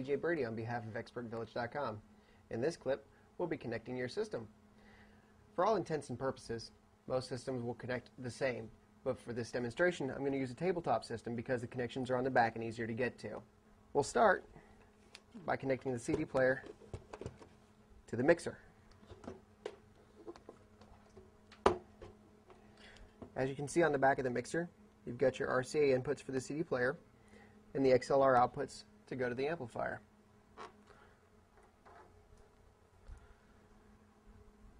DJ Birdie on behalf of ExpertVillage.com. In this clip, we'll be connecting your system. For all intents and purposes, most systems will connect the same, but for this demonstration, I'm going to use a tabletop system because the connections are on the back and easier to get to. We'll start by connecting the CD player to the mixer. As you can see on the back of the mixer, you've got your RCA inputs for the CD player and the XLR outputs to go to the amplifier.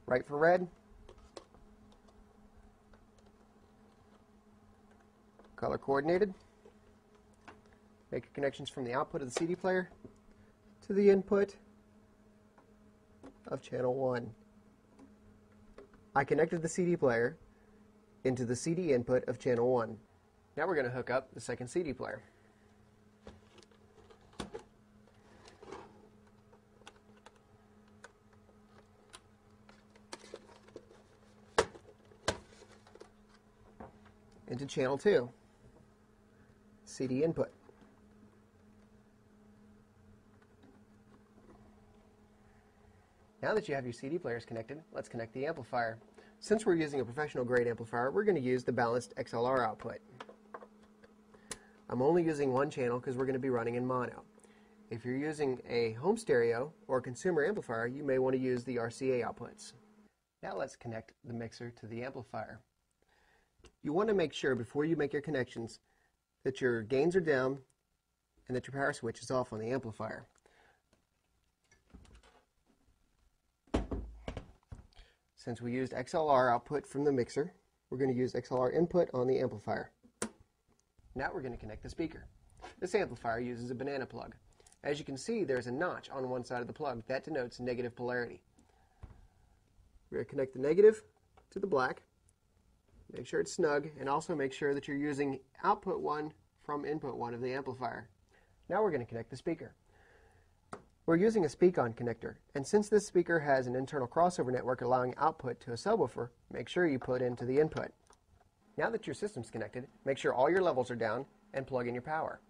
Right for red, color coordinated. Make your connections from the output of the CD player to the input of channel 1. I connected the CD player into the CD input of channel 1. Now we're going to hook up the second CD player. Into channel 2, CD input. Now that you have your CD players connected, let's connect the amplifier. Since we're using a professional grade amplifier, we're going to use the balanced XLR output. I'm only using one channel because we're going to be running in mono. If you're using a home stereo or consumer amplifier, you may want to use the RCA outputs. Now let's connect the mixer to the amplifier. You want to make sure before you make your connections that your gains are down and that your power switch is off on the amplifier. Since we used XLR output from the mixer, we're going to use XLR input on the amplifier. Now we're going to connect the speaker. This amplifier uses a banana plug. As you can see, there's a notch on one side of the plug. That denotes negative polarity. We're going to connect the negative to the black. Make sure it's snug, and also make sure that you're using output 1 from input 1 of the amplifier. Now we're going to connect the speaker. We're using a speak-on connector, and since this speaker has an internal crossover network allowing output to a subwoofer, make sure you put into the input. Now that your system's connected, make sure all your levels are down and plug in your power.